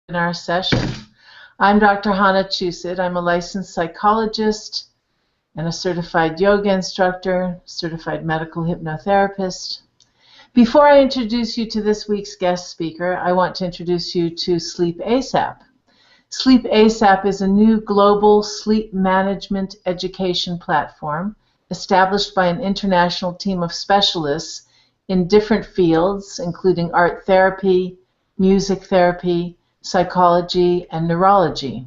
webinar session. I'm Dr. Hanna Chusid. I'm a licensed psychologist and a certified yoga instructor, certified medical hypnotherapist. Before I introduce you to this week's guest speaker, I want to introduce you to SleepASAP. SleepASAP is a new global sleep management education platform established by an international team of specialists in different fields, including art therapy, music therapy, psychology, and neurology.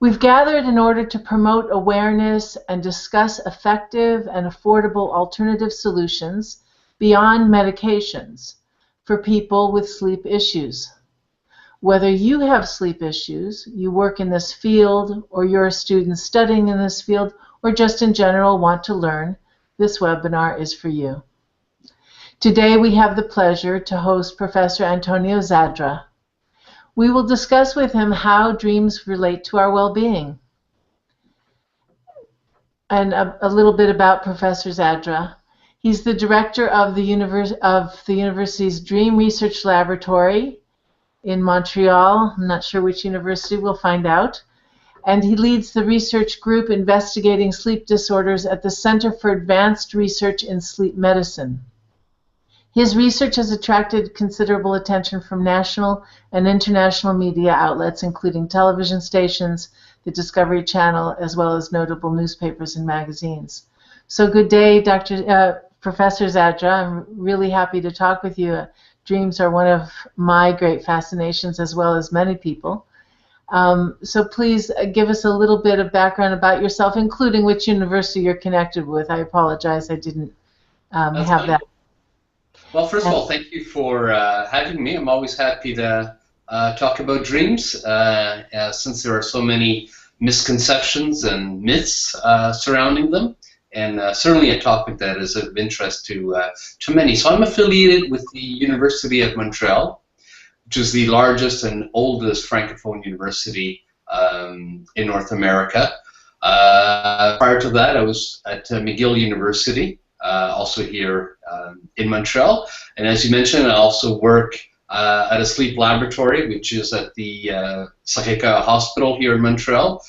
We've gathered in order to promote awareness and discuss effective and affordable alternative solutions beyond medications for people with sleep issues. Whether you have sleep issues, you work in this field, or you're a student studying in this field, or just in general want to learn, this webinar is for you. Today we have the pleasure to host Professor Antonio Zadra. We will discuss with him how dreams relate to our well-being. And a little bit about Professor Zadra. He's the director of the university's Dream Research Laboratory in Montreal. I'm not sure which university, we'll find out. And he leads the research group investigating sleep disorders at the Center for Advanced Research in Sleep Medicine. His research has attracted considerable attention from national and international media outlets, including television stations, the Discovery Channel, as well as notable newspapers and magazines. So good day, Professor Zadra. I'm really happy to talk with you. Dreams are one of my great fascinations, as well as many people. So please give us a little bit of background about yourself, including which university you're connected with. I apologize, I didn't have that. Well, first of all, thank you for having me. I'm always happy to talk about dreams, since there are so many misconceptions and myths surrounding them, and certainly a topic that is of interest to many. So I'm affiliated with the University of Montreal, which is the largest and oldest Francophone university in North America. Prior to that, I was at McGill University, also here in Montreal. And as you mentioned, I also work at a sleep laboratory, which is at the Sacré-Cœur Hospital here in Montreal,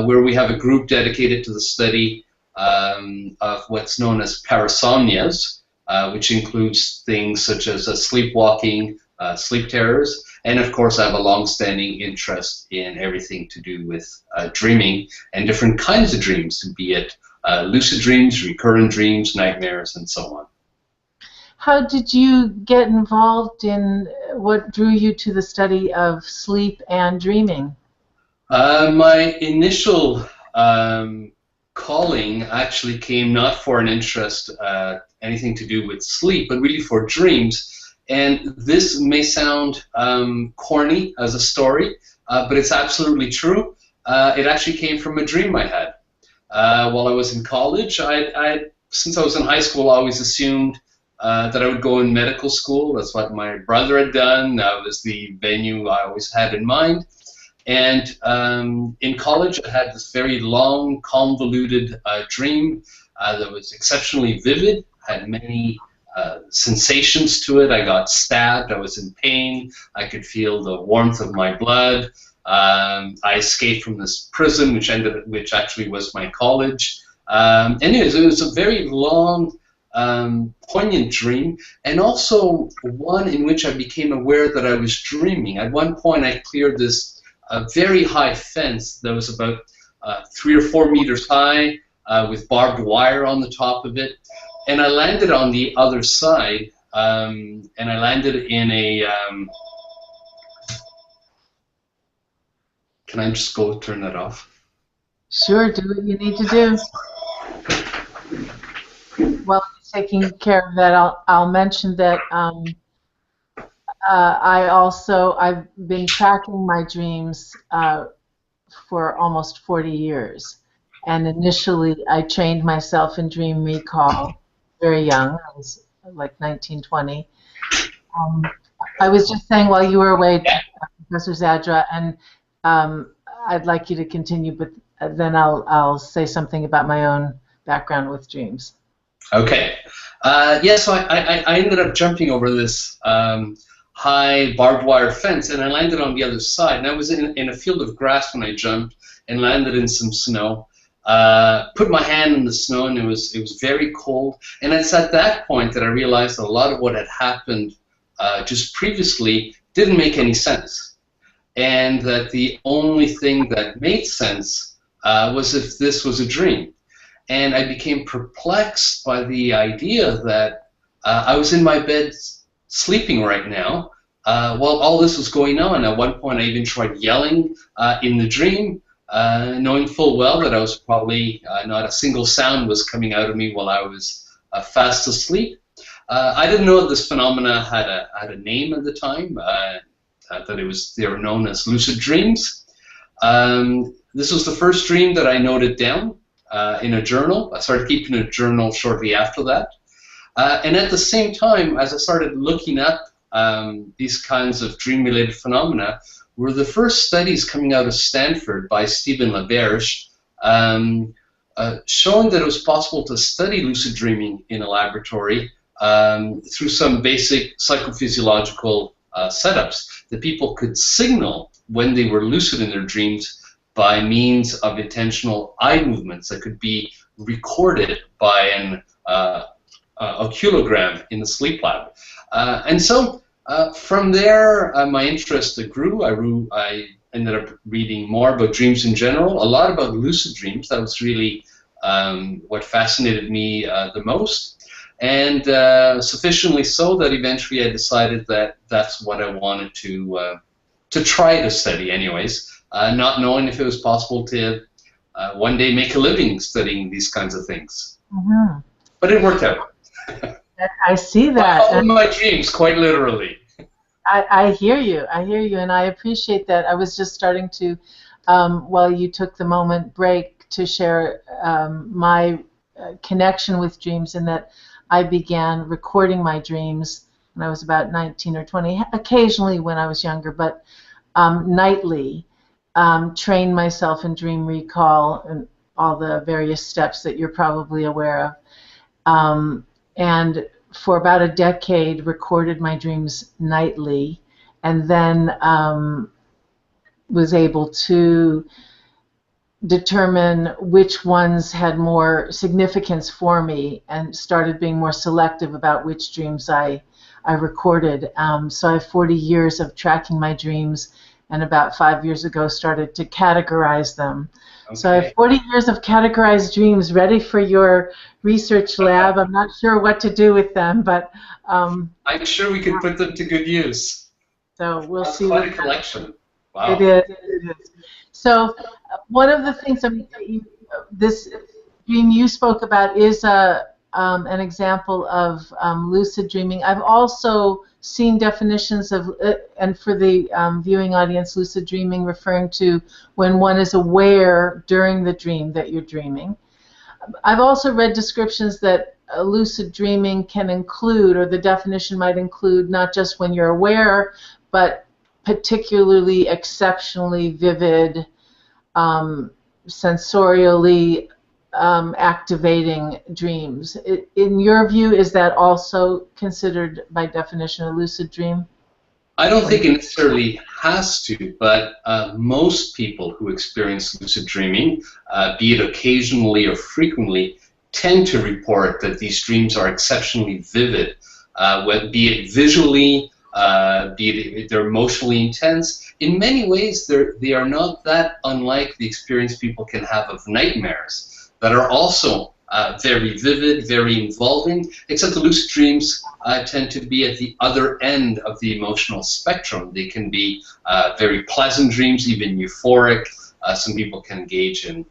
where we have a group dedicated to the study of what's known as parasomnias, which includes things such as sleepwalking, sleep terrors, and of course I have a long-standing interest in everything to do with dreaming and different kinds of dreams, be it lucid dreams, recurrent dreams, nightmares, and so on. How did you get involved in what drew you to the study of sleep and dreaming? My initial calling actually came not for an interest, anything to do with sleep, but really for dreams. And this may sound corny as a story, but it's absolutely true. It actually came from a dream I had. While I was in college, since I was in high school, I always assumed that I would go in medical school. That's what my brother had done. That was the venue I always had in mind. And in college, I had this very long, convoluted dream that was exceptionally vivid, had many sensations to it. I got stabbed, I was in pain, I could feel the warmth of my blood. I escaped from this prison, which actually was my college. Anyways, it was a very long, poignant dream, and also one in which I became aware that I was dreaming. At one point, I cleared this very high fence that was about 3 or 4 meters high, with barbed wire on the top of it, and I landed on the other side, and I landed in a Can I just go turn that off? Sure, do what you need to do. While he's taking care of that, I'll mention that I've been tracking my dreams for almost 40 years. And initially, I trained myself in dream recall very young. I was like 19, 20. I was just saying while you were away, Professor Zadra, and I'd like you to continue, but then I'll say something about my own background with dreams. Okay. Yeah, so I ended up jumping over this high barbed wire fence, and I landed on the other side. And I was in a field of grass when I jumped and landed in some snow. Put my hand in the snow, and it was very cold. And it's at that point that I realized that a lot of what had happened just previously didn't make any sense, and that the only thing that made sense was if this was a dream. And I became perplexed by the idea that I was in my bed sleeping right now while all this was going on. At one point, I even tried yelling in the dream, knowing full well that I was probably not a single sound was coming out of me while I was fast asleep. I didn't know that this phenomena had a name at the time. That they were known as lucid dreams. This was the first dream that I noted down in a journal. I started keeping a journal shortly after that. And at the same time, as I started looking up these kinds of dream-related phenomena, were the first studies coming out of Stanford by Stephen LaBerge showing that it was possible to study lucid dreaming in a laboratory through some basic psychophysiological setups, that people could signal when they were lucid in their dreams by means of intentional eye movements that could be recorded by an oscillogram in the sleep lab. And so from there, my interest grew. I ended up reading more about dreams in general, a lot about lucid dreams. That was really what fascinated me the most. And sufficiently so that eventually I decided that that's what I wanted to try to study anyways, not knowing if it was possible to one day make a living studying these kinds of things. Mm-hmm. But it worked out. I see that. I followed my dreams, quite literally. I hear you. I hear you, and I appreciate that. I was just starting to, while you took the moment break, to share my connection with dreams, and that I began recording my dreams when I was about 19 or 20, occasionally when I was younger, but nightly, trained myself in dream recall and all the various steps that you're probably aware of. And for about a decade, recorded my dreams nightly, and then was able to determine which ones had more significance for me, and started being more selective about which dreams I recorded. So I have 40 years of tracking my dreams, and about 5 years ago started to categorize them. Okay. So I have 40 years of categorized dreams ready for your research lab. I'm not sure what to do with them, but I'm sure we can put them to good use. So we'll see. Quite a collection. Wow. It is. It is. So one of the things, this dream you spoke about is an example of lucid dreaming. I've also seen definitions of, and for the viewing audience, lucid dreaming referring to when one is aware during the dream that you're dreaming. I've also read descriptions that lucid dreaming can include, or the definition might include, not just when you're aware, but particularly exceptionally vivid, sensorially activating dreams. In your view, is that also considered by definition a lucid dream? I don't think it necessarily has to, but most people who experience lucid dreaming, be it occasionally or frequently, tend to report that these dreams are exceptionally vivid, be it visually, be it they're emotionally intense. In many ways, they are not that unlike the experience people can have of nightmares that are also very vivid, very involving, except the lucid dreams tend to be at the other end of the emotional spectrum. They can be very pleasant dreams, even euphoric. Some people can engage in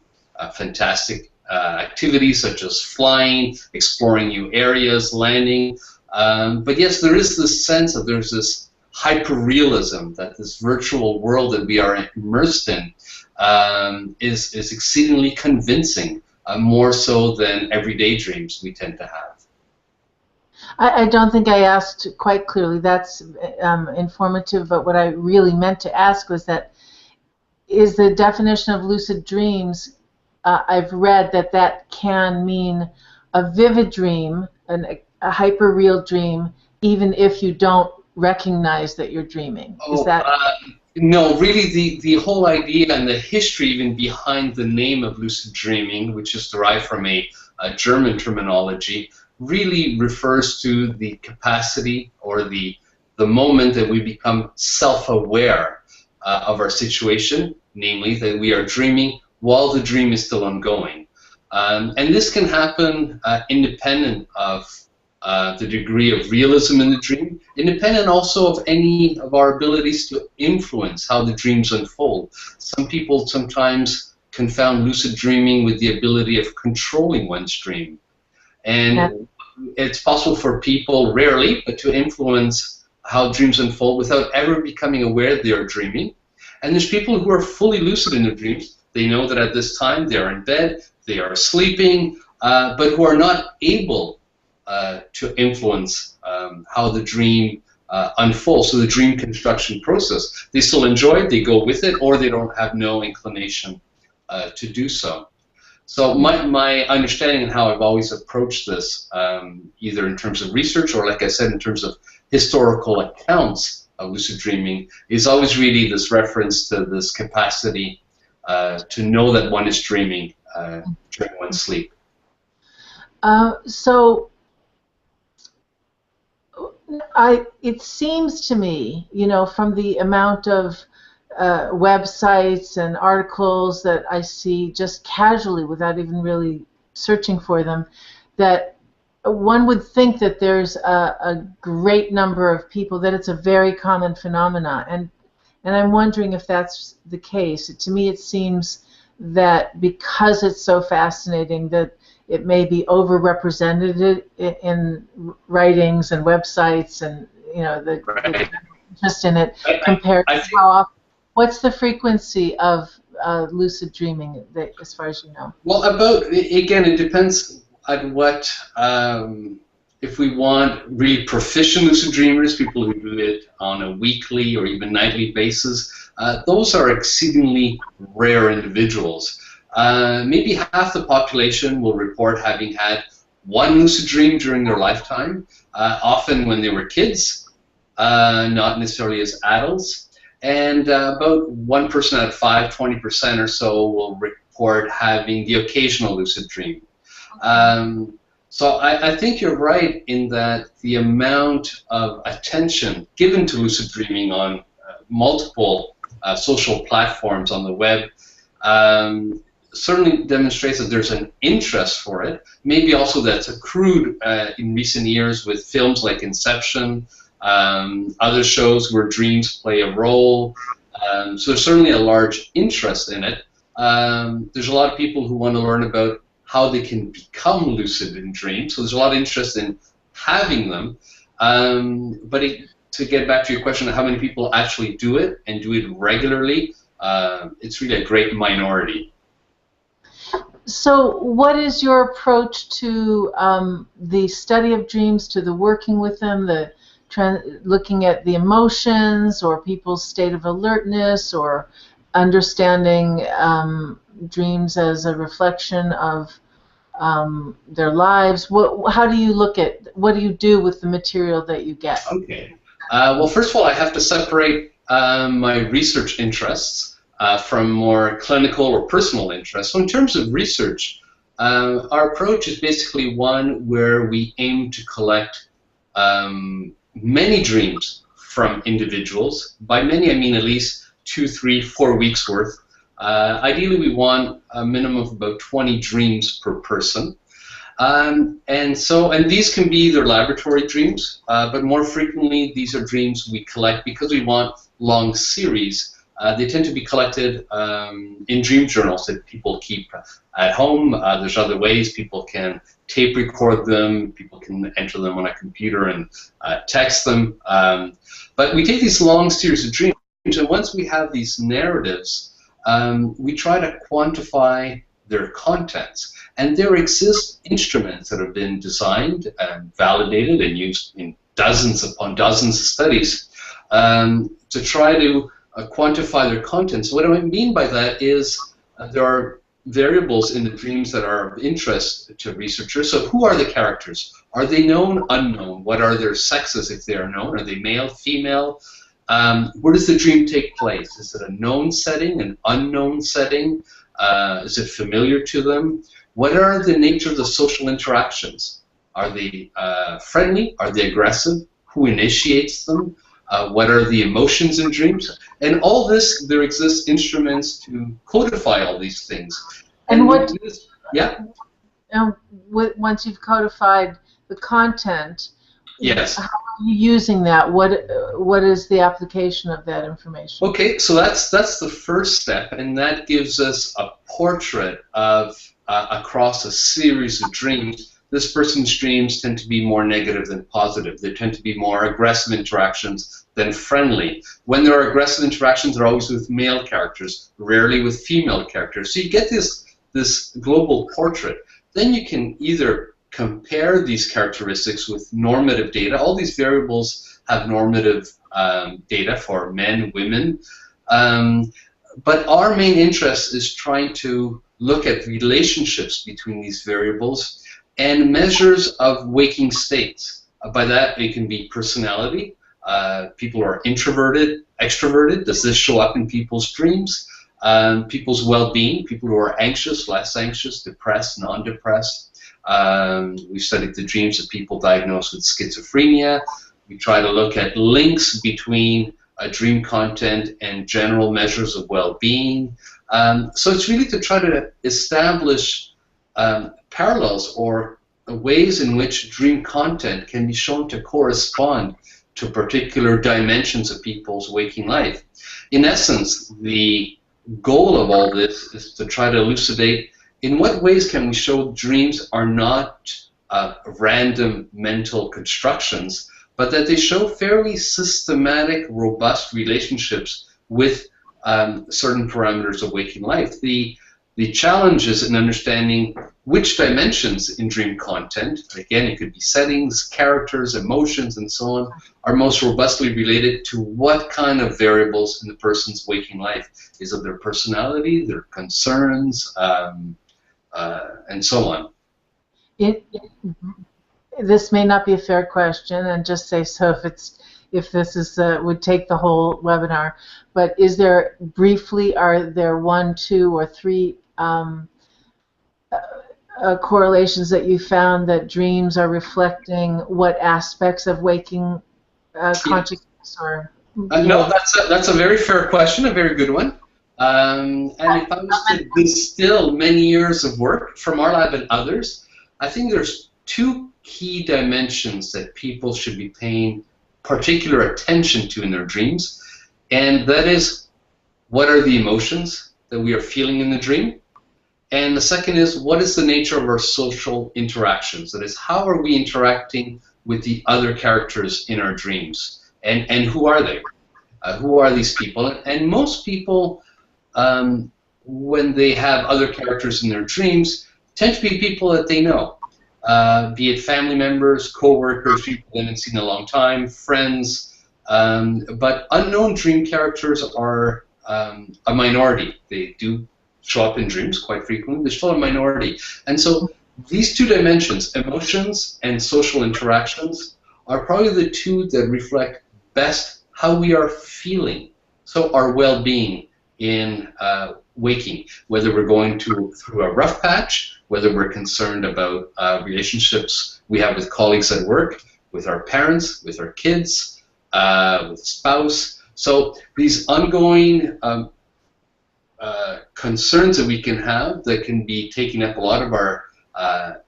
fantastic activities such as flying, exploring new areas, landing. But yes, there is this sense of there's this hyperrealism that this virtual world that we are immersed in is exceedingly convincing, more so than everyday dreams we tend to have. I don't think I asked quite clearly. That's informative, but what I really meant to ask was that is the definition of lucid dreams, I've read that can mean a vivid dream, a hyper-real dream, even if you don't recognize that you're dreaming? Oh, Is that no, really the whole idea and the history even behind the name of lucid dreaming, which is derived from a German terminology, really refers to the capacity or the moment that we become self-aware of our situation, namely that we are dreaming while the dream is still ongoing. And this can happen independent of the degree of realism in the dream, independent also of any of our abilities to influence how the dreams unfold. Some people sometimes confound lucid dreaming with the ability of controlling one's dream. And it's possible for people, rarely, but to influence how dreams unfold without ever becoming aware they are dreaming. And there's people who are fully lucid in their dreams. They know that at this time they are in bed, they are sleeping, but who are not able to influence how the dream unfolds. So the dream construction process, they still enjoy it, they go with it, or they don't have no inclination to do so. So my understanding and how I've always approached this, either in terms of research or, like I said, in terms of historical accounts of lucid dreaming, is always really this reference to this capacity to know that one is dreaming during one's sleep. So it seems to me, you know, from the amount of websites and articles that I see just casually without even really searching for them, that one would think that there's a great number of people, that it's a very common phenomena, and I'm wondering if that's the case. To me it seems that because it's so fascinating that it may be overrepresented in writings and websites, and you know the interest in it compared to how often. What's the frequency of lucid dreaming, as far as you know? Well, again, it depends on what, if we want really proficient lucid dreamers, people who do it on a weekly or even nightly basis, those are exceedingly rare individuals. Maybe half the population will report having had one lucid dream during their lifetime, often when they were kids, not necessarily as adults. And about 1% out of 5, 20% or so, will report having the occasional lucid dream. So I think you're right in that the amount of attention given to lucid dreaming on multiple social platforms on the web certainly demonstrates that there's an interest for it. Maybe also that's accrued in recent years with films like Inception, other shows where dreams play a role. So there's certainly a large interest in it. There's a lot of people who want to learn about how they can become lucid in dreams. So there's a lot of interest in having them. But to get back to your question of how many people actually do it and do it regularly, it's really a great minority. So what is your approach to the study of dreams, to the working with them, looking at the emotions or people's state of alertness, or understanding dreams as a reflection of their lives? How do you look at, what do you do with the material that you get? Okay. Well, first of all, I have to separate my research interests from more clinical or personal interests. So in terms of research, our approach is basically one where we aim to collect many dreams from individuals. By many, I mean at least 2, 3, 4 weeks worth. Ideally, we want a minimum of about 20 dreams per person. And these can be either laboratory dreams, but more frequently these are dreams we collect because we want long series. They tend to be collected in dream journals that people keep at home. There's other ways. People can tape record them. People can enter them on a computer and text them. But we take these long series of dreams, and once we have these narratives, we try to quantify their contents. And there exist instruments that have been designed and validated and used in dozens upon dozens of studies to try to quantify their contents. What I mean by that is there are variables in the dreams that are of interest to researchers. So who are the characters? Are they known, unknown? What are their sexes if they are known? Are they male, female? Where does the dream take place? Is it a known setting, an unknown setting? Is it familiar to them? What are the nature of the social interactions? Are they friendly? Are they aggressive? Who initiates them? What are the emotions in dreams? And all this, there exists instruments to codify all these things. And what? Yeah. Once you've codified the content, yes. How are you using that? What is the application of that information? Okay, so that's the first step, and that gives us a portrait of across a series of dreams. This person's dreams tend to be more negative than positive. They tend to be more aggressive interactions than friendly. When there are aggressive interactions, they're always with male characters, rarely with female characters. So you get this global portrait. Then you can either compare these characteristics with normative data. All these variables have normative data for men, women. But our main interest is trying to look at relationships between these variables and measures of waking states. By that, it can be personality. People who are introverted, extroverted. Does this show up in people's dreams? People's well-being, people who are anxious, less anxious, depressed, non-depressed. We studied the dreams of people diagnosed with schizophrenia. We try to look at links between dream content and general measures of well-being. So it's really to try to establish parallels or ways in which dream content can be shown to correspond to particular dimensions of people's waking life. In essence, the goal of all this is to try to elucidate in what ways can we show dreams are not random mental constructions, but that they show fairly systematic, robust relationships with certain parameters of waking life. The challenge is in understanding which dimensions in dream content, again, it could be settings, characters, emotions, and so on, are most robustly related to what kind of variables in the person's waking life. Is it their personality, their concerns, and so on? This may not be a fair question, and just say so if this is would take the whole webinar. But is there briefly? Are there 1, 2, or 3 correlations that you found that dreams are reflecting what aspects of waking consciousness? Or no, that's a very fair question, a very good one. And if I was to distill many years of work from our lab and others, I think there's 2 key dimensions that people should be paying particular attention to in their dreams, and that is, what are the emotions that we are feeling in the dream? And the second is, what is the nature of our social interactions? That is, how are we interacting with the other characters in our dreams? And who are they? Who are these people? And most people, when they have other characters in their dreams, tend to be people that they know. Be it family members, co-workers, people they haven't seen in a long time, friends. But unknown dream characters are a minority. They do show up in dreams quite frequently. They're still a minority. And so these 2 dimensions, emotions and social interactions, are probably the 2 that reflect best how we are feeling. So our well-being in waking, whether we're going through a rough patch, whether we're concerned about relationships we have with colleagues at work, with our parents, with our kids, with a spouse. So these ongoing concerns that we can have that can be taking up a lot of our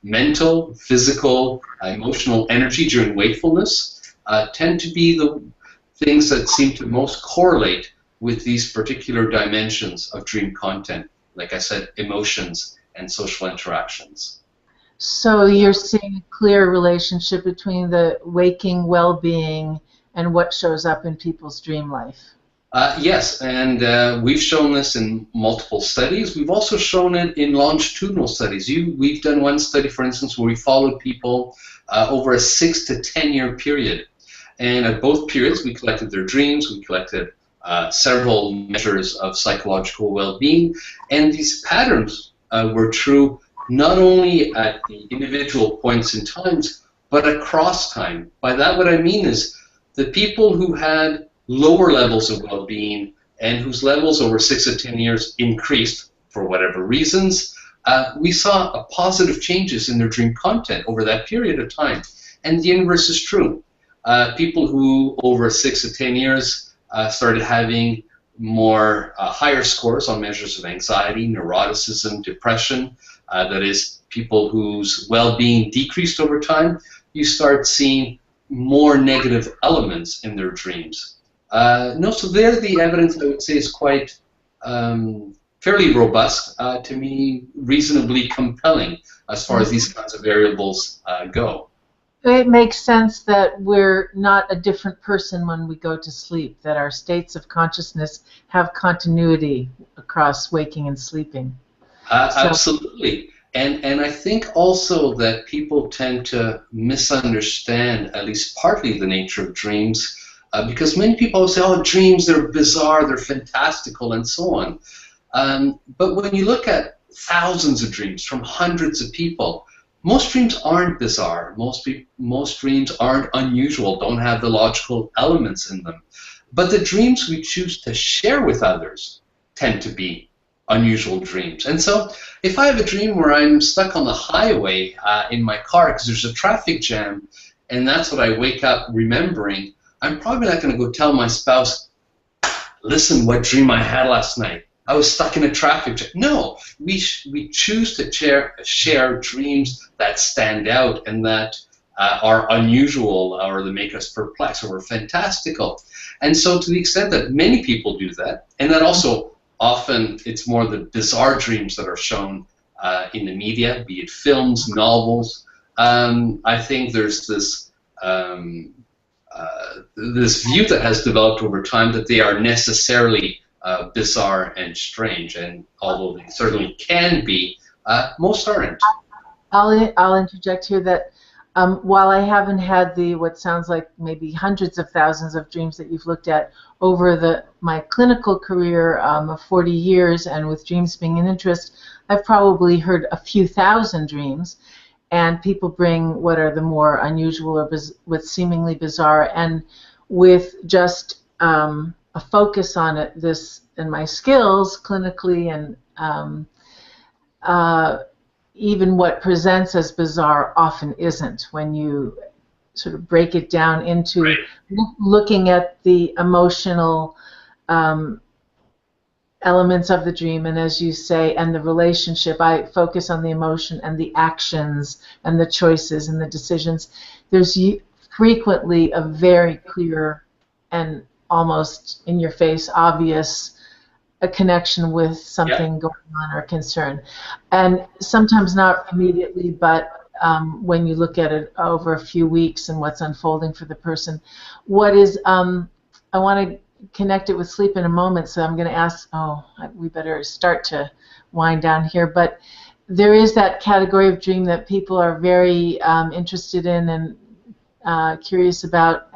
mental, physical, emotional energy during wakefulness tend to be the things that seem to most correlate with these particular dimensions of dream content. Like I said, emotions and social interactions. So you're seeing a clear relationship between the waking well-being and what shows up in people's dream life. Yes, and we've shown this in multiple studies. We've also shown it in longitudinal studies. We've done one study, for instance, where we followed people over a 6 to 10 year period. And at both periods, we collected their dreams, we collected several measures of psychological well-being, and these patterns were true not only at the individual points in times, but across time. By that, what I mean is the people who had lower levels of well-being and whose levels over 6 to 10 years increased for whatever reasons, we saw a positive changes in their dream content over that period of time. And the inverse is true. People who over 6 to 10 years started having more higher scores on measures of anxiety, neuroticism, depression, that is, people whose well-being decreased over time, you start seeing more negative elements in their dreams. No, so there the evidence, I would say, is quite fairly robust, to me reasonably compelling as far as these kinds of variables go. It makes sense that we're not a different person when we go to sleep, that our states of consciousness have continuity across waking and sleeping. Absolutely. And I think also that people tend to misunderstand at least partly the nature of dreams, because many people say, oh, dreams, they're bizarre, they're fantastical, and so on. But when you look at thousands of dreams from hundreds of people, most dreams aren't bizarre. Most dreams aren't unusual, don't have the logical elements in them. But the dreams we choose to share with others tend to be unusual dreams. And so if I have a dream where I'm stuck on the highway in my car because there's a traffic jam, and that's what I wake up remembering, I'm probably not going to go tell my spouse, listen, what dream I had last night. I was stuck in a traffic jam. No, we choose to share dreams that stand out and that are unusual or that make us perplexed or fantastical. And so to the extent that many people do that, and that also often it's more the bizarre dreams that are shown in the media, be it films, novels, I think there's this this view that has developed over time that they are necessarily bizarre and strange, and although they certainly can be, most aren't. I'll interject here that while I haven't had the what sounds like maybe hundreds of thousands of dreams that you've looked at over my clinical career of 40 years, and with dreams being an interest, I've probably heard a few thousand dreams, and people bring what are the more unusual or with seemingly bizarre, and with just a focus on it, this and my skills clinically, and even what presents as bizarre often isn't when you sort of break it down into right. Looking at the emotional elements of the dream, and as you say, and the relationship. I focus on the emotion and the actions and the choices and the decisions. There's frequently a very clear and almost in your face obvious a connection with something going on or concern, and sometimes not immediately, but when you look at it over a few weeks and what's unfolding for the person. What is I want to connect it with sleep in a moment, so I'm going to ask, we better start to wind down here, but there is that category of dream that people are very interested in and curious about,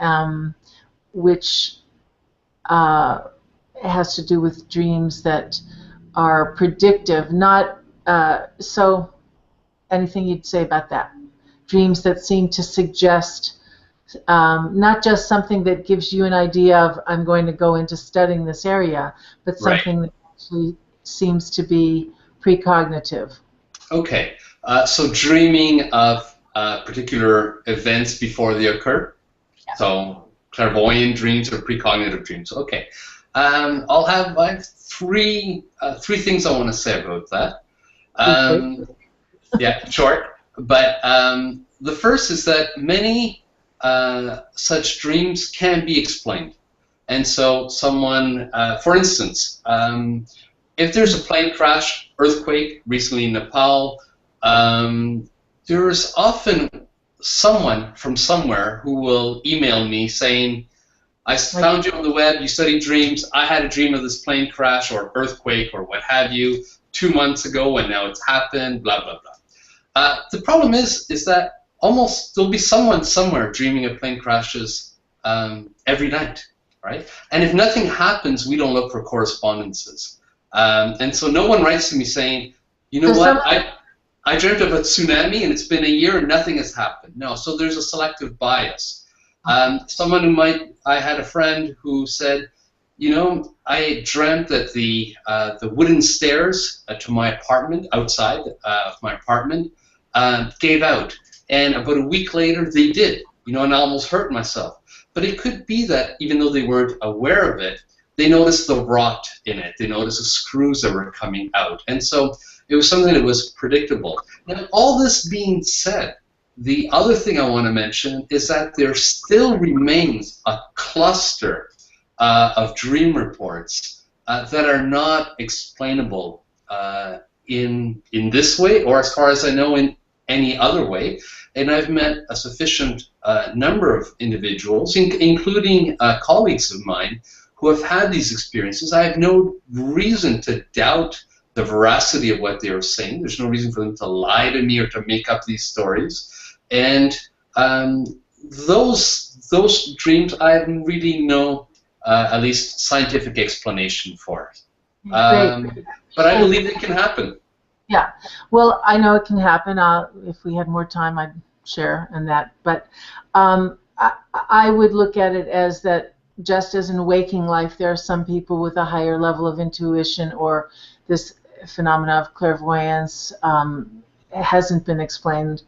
which has to do with dreams that are predictive. Not so anything you'd say about that? Dreams that seem to suggest not just something that gives you an idea of I'm going to go into studying this area, but something that actually seems to be precognitive. Okay, so dreaming of particular events before they occur. Yeah. So clairvoyant dreams or precognitive dreams. Okay, I have three things I want to say about that. Yeah, short. But the first is that many such dreams can be explained. And so someone, for instance, if there's a plane crash, earthquake, recently in Nepal, there's often someone from somewhere who will email me saying, I found you on the web, you study dreams, I had a dream of this plane crash or earthquake or what have you 2 months ago and now it's happened, blah, blah, blah. The problem is that almost there'll be someone somewhere dreaming of plane crashes every night, right? And if nothing happens, we don't look for correspondences. And so no one writes to me saying, You know So what? I dreamt of a tsunami and it's been a year and nothing has happened. No, so there's a selective bias. Someone who I had a friend who said, you know, I dreamt that the wooden stairs to my apartment, outside of my apartment, gave out. And about a week later, they did, you know, and I almost hurt myself. But it could be that even though they weren't aware of it, they noticed the rot in it. They noticed the screws that were coming out. And so it was something that was predictable. Now, all this being said, the other thing I want to mention is that there still remains a cluster of dream reports that are not explainable in this way, or as far as I know, in any other way. And I've met a sufficient number of individuals, including colleagues of mine, who have had these experiences. I have no reason to doubt the veracity of what they are saying. There's no reason for them to lie to me or to make up these stories. And those dreams, I have really no, at least scientific explanation for. But I believe it can happen. Yeah, well, I know it can happen. If we had more time, I'd share on that. But I would look at it as that just as in waking life, there are some people with a higher level of intuition, or this phenomena of clairvoyance hasn't been explained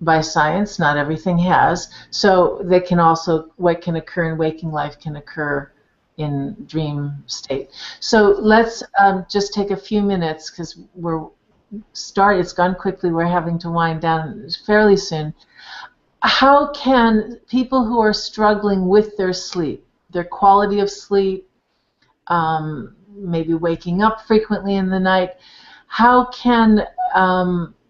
by science. Not everything has. So they can also, what can occur in waking life can occur in dream state. So let's just take a few minutes, because it's gone quickly. We're having to wind down fairly soon. How can people who are struggling with their sleep, their quality of sleep, maybe waking up frequently in the night, how can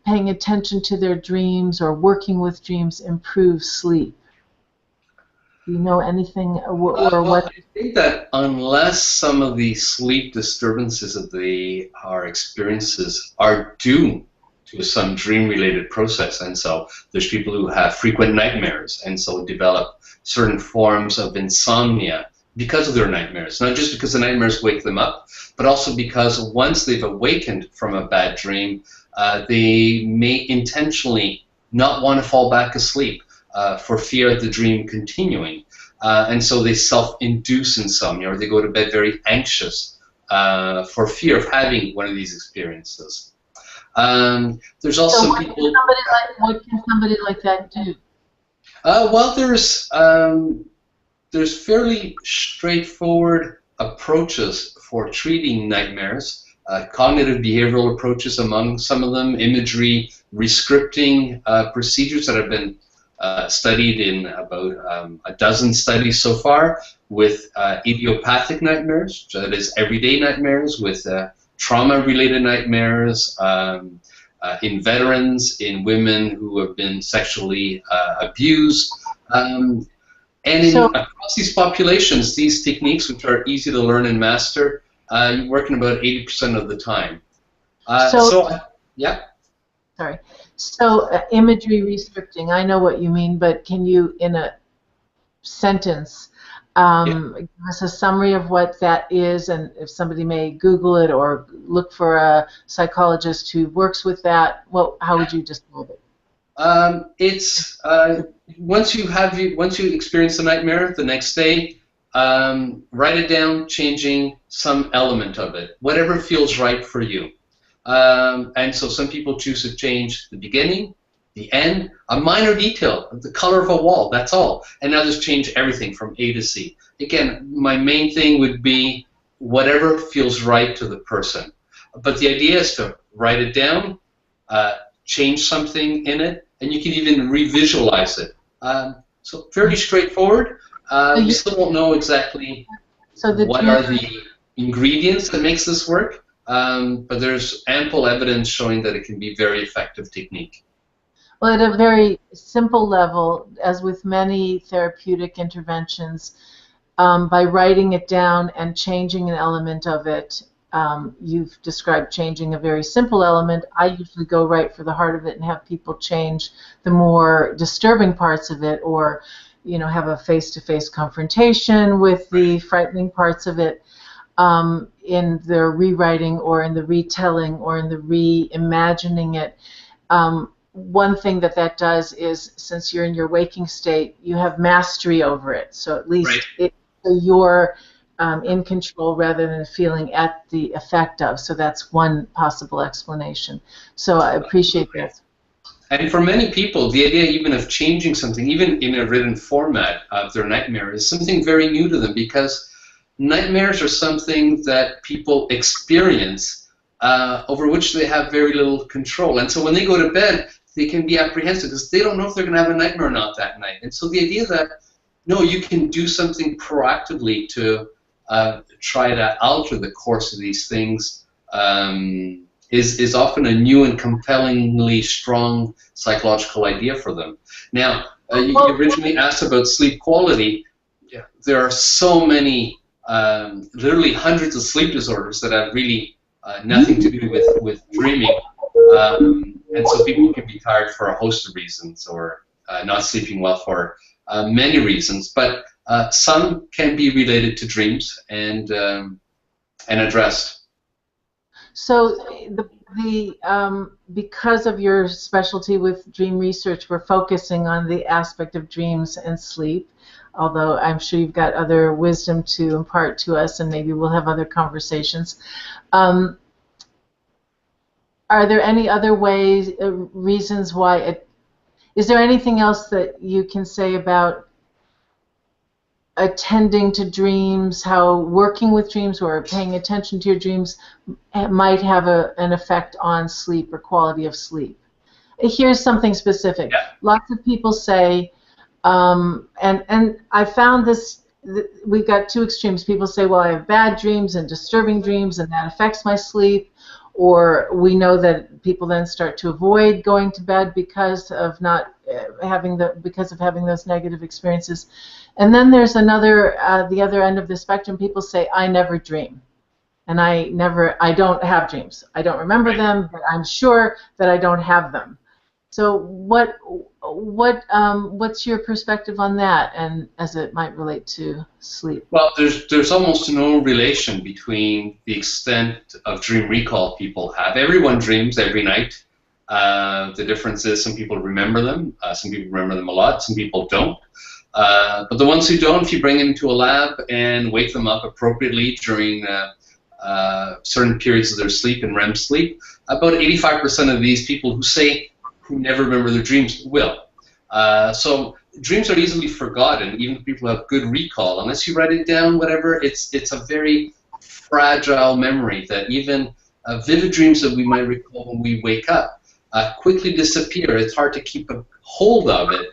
paying attention to their dreams or working with dreams improve sleep? Do you know anything or what? I think that unless some of the sleep disturbances that they are experiences are due to some dream-related process, and so there's people who have frequent nightmares and so develop certain forms of insomnia because of their nightmares. Not just because the nightmares wake them up, but also because once they've awakened from a bad dream, they may intentionally not want to fall back asleep for fear of the dream continuing. And so they self-induce insomnia, or they go to bed very anxious for fear of having one of these experiences. There's also what people... what can somebody like that do? Well, there's fairly straightforward approaches for treating nightmares. Cognitive behavioral approaches among some of them, imagery, rescripting procedures that have been studied in about a dozen studies so far, with idiopathic nightmares, that is everyday nightmares, with trauma-related nightmares, in veterans, in women who have been sexually abused. And across these populations, these techniques, which are easy to learn and master, you work in about 80% of the time. Yeah. Sorry. So imagery rescripting, I know what you mean, but can you, in a sentence, give us a summary of what that is, and if somebody may Google it or look for a psychologist who works with that, well, how would you describe it? It's once you experience the nightmare, the next day, write it down, changing some element of it, whatever feels right for you. And so some people choose to change the beginning, the end, a minor detail, the color of a wall, that's all. And others change everything from A to Z. Again, my main thing would be whatever feels right to the person. But the idea is to write it down, change something in it, and you can even revisualize it. So fairly straightforward. You still don't know exactly what are the ingredients that makes this work, but there's ample evidence showing that it can be a very effective technique. Well, at a very simple level, as with many therapeutic interventions, by writing it down and changing an element of it, you've described changing a very simple element. I usually go right for the heart of it and have people change the more disturbing parts of it, or have a face-to-face confrontation with the frightening parts of it. in the rewriting or in the retelling or in the reimagining it. One thing that does is, since you're in your waking state, you have mastery over it. So at least you're in control rather than feeling at the effect of. So that's one possible explanation. So I appreciate that. And for many people, the idea even of changing something, even in a written format of their nightmare, is something very new to them, because nightmares are something that people experience over which they have very little control. And so when they go to bed, they can be apprehensive because they don't know if they're going to have a nightmare or not that night. And so the idea that, no, you can do something proactively to try to alter the course of these things is often a new and compellingly strong psychological idea for them. Now, you originally asked about sleep quality. Yeah, there are so many, literally hundreds of sleep disorders that have really nothing to do with dreaming. And so people can be tired for a host of reasons, or not sleeping well for many reasons. But some can be related to dreams and addressed. So because of your specialty with dream research, we're focusing on the aspect of dreams and sleep, although I'm sure you've got other wisdom to impart to us, and maybe we'll have other conversations. Are there any other ways, reasons why is there anything else that you can say about attending to dreams, how working with dreams or paying attention to your dreams might have an effect on sleep or quality of sleep? Here's something specific. Yeah. Lots of people say, and I found this, we've got two extremes. People say, well, I have bad dreams and disturbing dreams, and that affects my sleep. Or we know that people then start to avoid going to bed because of not having those negative experiences. And then there's another, the other end of the spectrum. People say, I never dream, and I don't have dreams. I don't remember them, but I'm sure that I don't have them. So what's your perspective on that, and as it might relate to sleep? Well, there's almost no relation between the extent of dream recall people have. Everyone dreams every night. The difference is some people remember them. Some people remember them a lot. Some people don't. But the ones who don't, if you bring them into a lab and wake them up appropriately during certain periods of their sleep and REM sleep, about 85% of these people who never remember their dreams will. So dreams are easily forgotten, even if people have good recall. Unless you write it down, whatever, it's a very fragile memory that even vivid dreams that we might recall when we wake up quickly disappear. It's hard to keep a hold of it.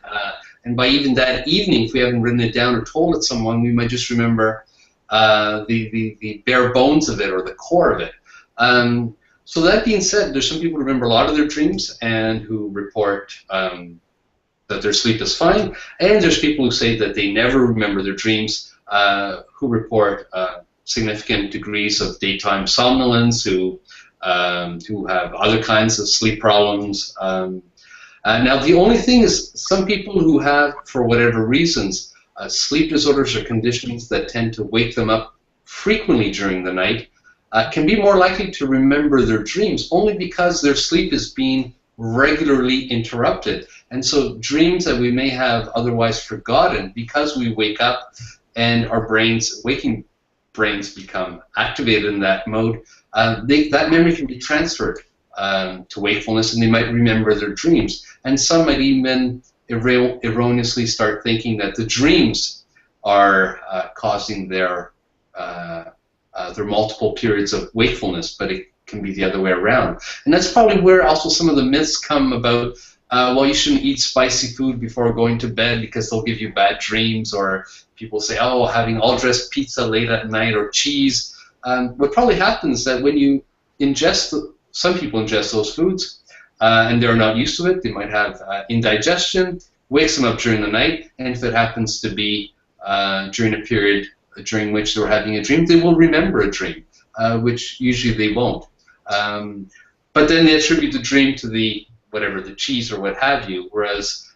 And by even that evening, if we haven't written it down or told it to someone, we might just remember the bare bones of it or the core of it. So that being said, there's some people who remember a lot of their dreams and who report that their sleep is fine, and there's people who say that they never remember their dreams, who report significant degrees of daytime somnolence, who have other kinds of sleep problems. Now, the only thing is, some people who have, for whatever reasons, sleep disorders or conditions that tend to wake them up frequently during the night, can be more likely to remember their dreams, only because their sleep is being regularly interrupted. And so dreams that we may have otherwise forgotten, because we wake up and our waking brains become activated in that mode, that memory can be transferred to wakefulness, and they might remember their dreams. And some might even erroneously start thinking that the dreams are causing their multiple periods of wakefulness, but it can be the other way around. And that's probably where also some of the myths come about, well, you shouldn't eat spicy food before going to bed because they'll give you bad dreams, or people say, oh, having all-dressed pizza late at night or cheese. What probably happens is that when you ingest, some people ingest those foods and they're not used to it, they might have indigestion, wakes them up during the night, and if it happens to be during a period during which they were having a dream, they will remember a dream, which usually they won't. But then they attribute the dream to the cheese or what have you, whereas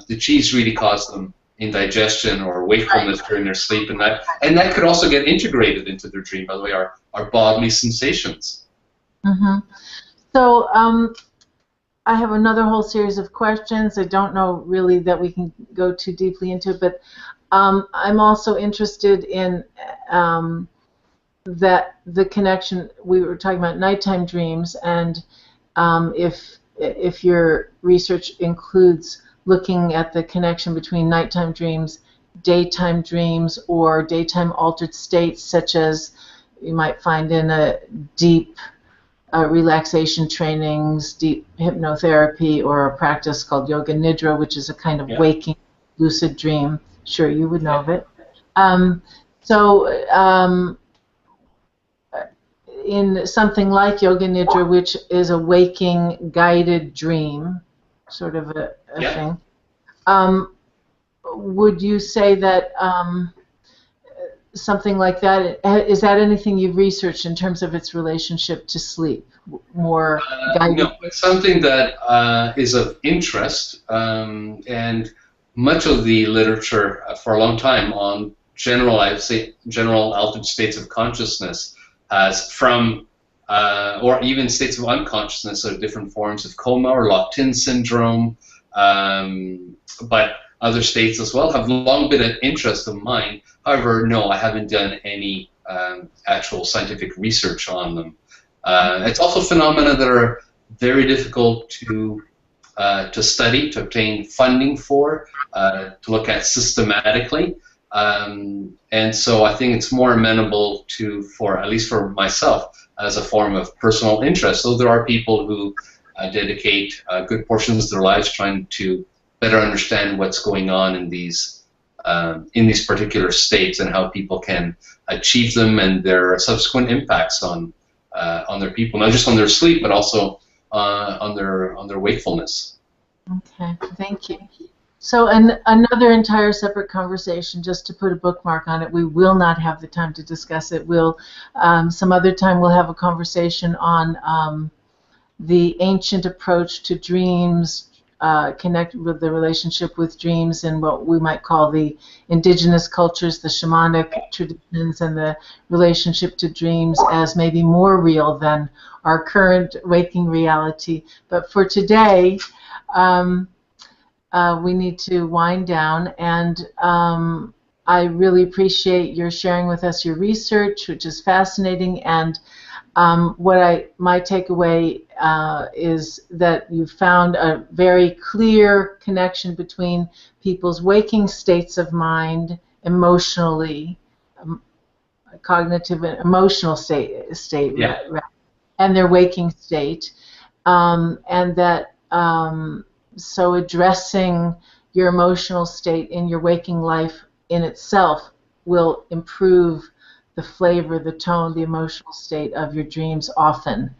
the cheese really caused them indigestion or wakefulness during their sleep, and that could also get integrated into their dream, by the way, our bodily sensations. Mm-hmm. So I have another whole series of questions. I don't know really that we can go too deeply into it, but I'm also interested in that the connection, we were talking about nighttime dreams, and if your research includes looking at the connection between nighttime dreams, daytime dreams, or daytime altered states, such as you might find in a deep relaxation trainings, deep hypnotherapy, or a practice called yoga nidra, which is a kind of waking lucid dream. Sure, you would know of it. In something like yoga nidra, which is a waking guided dream, sort of a thing, would you say that something like that, is that anything you've researched in terms of its relationship to sleep? More guided? No, it's something that is of interest, and much of the literature for a long time on general altered states of consciousness has from, or even states of unconsciousness of different forms of coma or locked-in syndrome, but other states as well have long been an interest of mine. However, no, I haven't done any actual scientific research on them. It's also phenomena that are very difficult to study, to obtain funding for, to look at systematically. And so I think it's more amenable to, at least for myself, as a form of personal interest. So there are people who dedicate good portions of their lives trying to better understand what's going on in these particular states and how people can achieve them and their subsequent impacts on their people, not just on their sleep, but also on their wakefulness. Okay, thank you. So another entire separate conversation, just to put a bookmark on it. We will not have the time to discuss it. We'll some other time we'll have a conversation on the ancient approach to dreams, connect with the relationship with dreams and what we might call the indigenous cultures, the shamanic traditions, and the relationship to dreams as maybe more real than our current waking reality. But for today, we need to wind down, and I really appreciate your sharing with us your research, which is fascinating, and my takeaway is that you found a very clear connection between people's waking states of mind, emotionally, cognitive and emotional state and their waking state, and that so addressing your emotional state in your waking life in itself will improve the flavor, the tone, the emotional state of your dreams often.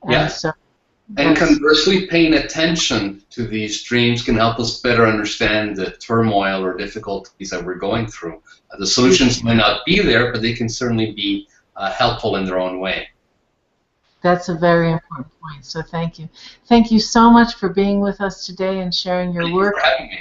And conversely, paying attention to these dreams can help us better understand the turmoil or difficulties that we're going through. The solutions might not be there, but they can certainly be helpful in their own way. That's a very important point, so thank you. Thank you so much for being with us today and sharing your work. Thank you for having me.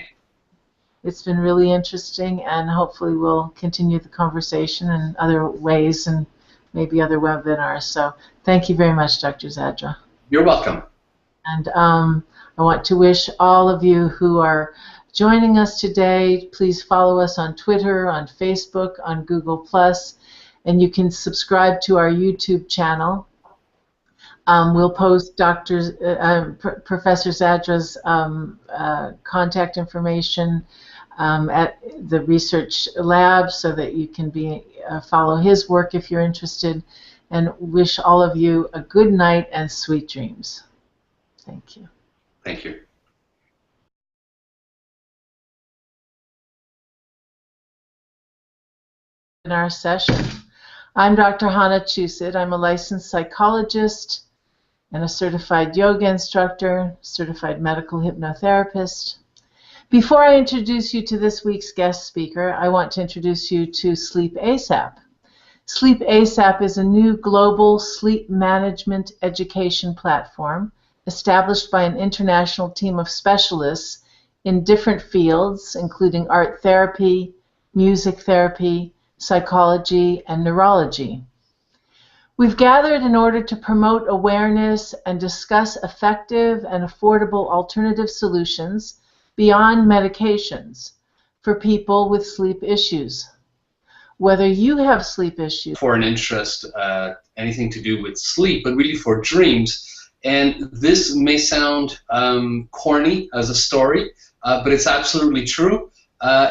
It's been really interesting, and hopefully we'll continue the conversation in other ways and maybe other webinars. So thank you very much, Dr. Zadra. You're welcome. And I want to wish all of you who are joining us today, please follow us on Twitter, on Facebook, on Google+, and you can subscribe to our YouTube channel. We'll post Professor Zadra's contact information at the research lab so that you can follow his work if you're interested, and wish all of you a good night and sweet dreams. Thank you. Thank you. In our session, I'm Dr. Hanna Chusid. I'm a licensed psychologist and a certified yoga instructor, certified medical hypnotherapist. Before I introduce you to this week's guest speaker, I want to introduce you to SleepASAP. SleepASAP is a new global sleep management education platform established by an international team of specialists in different fields, including art therapy, music therapy, psychology, and neurology. We've gathered in order to promote awareness and discuss effective and affordable alternative solutions beyond medications for people with sleep issues. Whether you have sleep issues for an interest, anything to do with sleep, but really for dreams. And this may sound corny as a story, but it's absolutely true.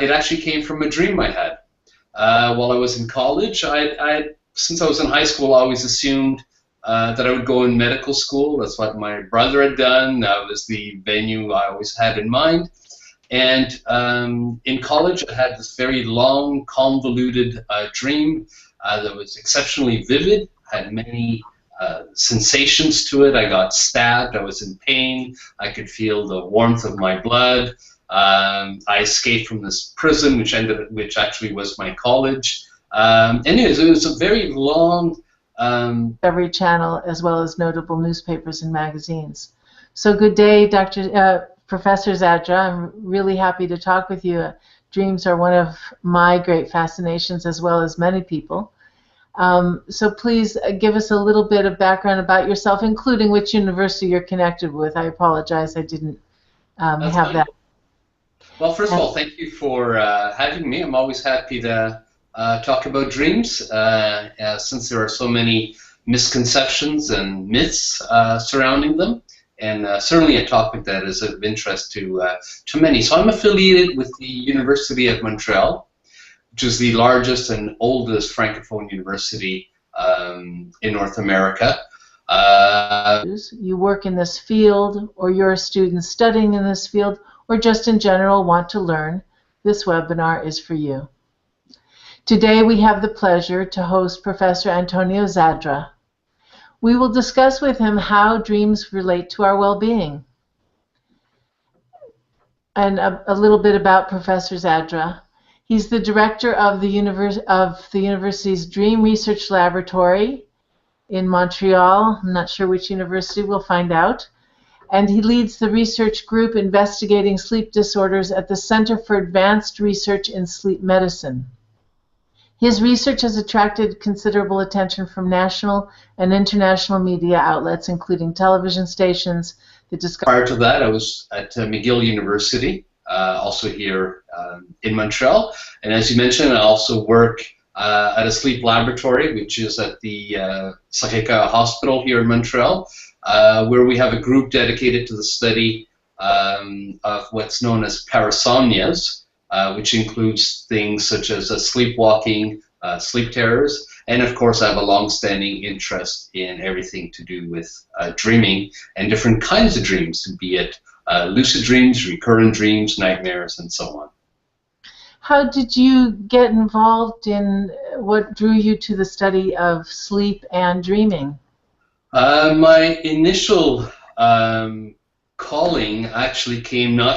It actually came from a dream I had. While I was in college, since I was in high school, I always assumed that I would go in medical school. That's what my brother had done. That was the venue I always had in mind. And in college, I had this very long, convoluted dream that was exceptionally vivid, had many sensations to it. I got stabbed, I was in pain, I could feel the warmth of my blood. I escaped from this prison, which actually was my college. Anyways, it was a very long Discovery Channel, as well as notable newspapers and magazines. So good day, Professor Zadra. I'm really happy to talk with you. Dreams are one of my great fascinations, as well as many people. So please give us a little bit of background about yourself, including which university you're connected with. I apologize, I didn't have that. Well, first of all, thank you for having me. I'm always happy to talk about dreams, since there are so many misconceptions and myths surrounding them, and certainly a topic that is of interest to many. So I'm affiliated with the University of Montreal, which is the largest and oldest Francophone university in North America. You work in this field, or you're a student studying in this field, or just in general want to learn, this webinar is for you. Today we have the pleasure to host Professor Antonio Zadra. We will discuss with him how dreams relate to our well-being. And a little bit about Professor Zadra. He's the director of the university's Dream Research Laboratory in Montreal. I'm not sure which university, we'll find out. And he leads the research group investigating sleep disorders at the Center for Advanced Research in Sleep Medicine. His research has attracted considerable attention from national and international media outlets, including television stations. Prior to that, I was at McGill University, also here in Montreal. And as you mentioned, I also work at a sleep laboratory, which is at the Sacré-Cœur Hospital here in Montreal, where we have a group dedicated to the study of what's known as parasomnias, which includes things such as sleepwalking, sleep terrors, and of course I have a long-standing interest in everything to do with dreaming and different kinds of dreams, be it lucid dreams, recurrent dreams, nightmares, and so on. How did you get involved in what drew you to the study of sleep and dreaming? My initial calling actually came not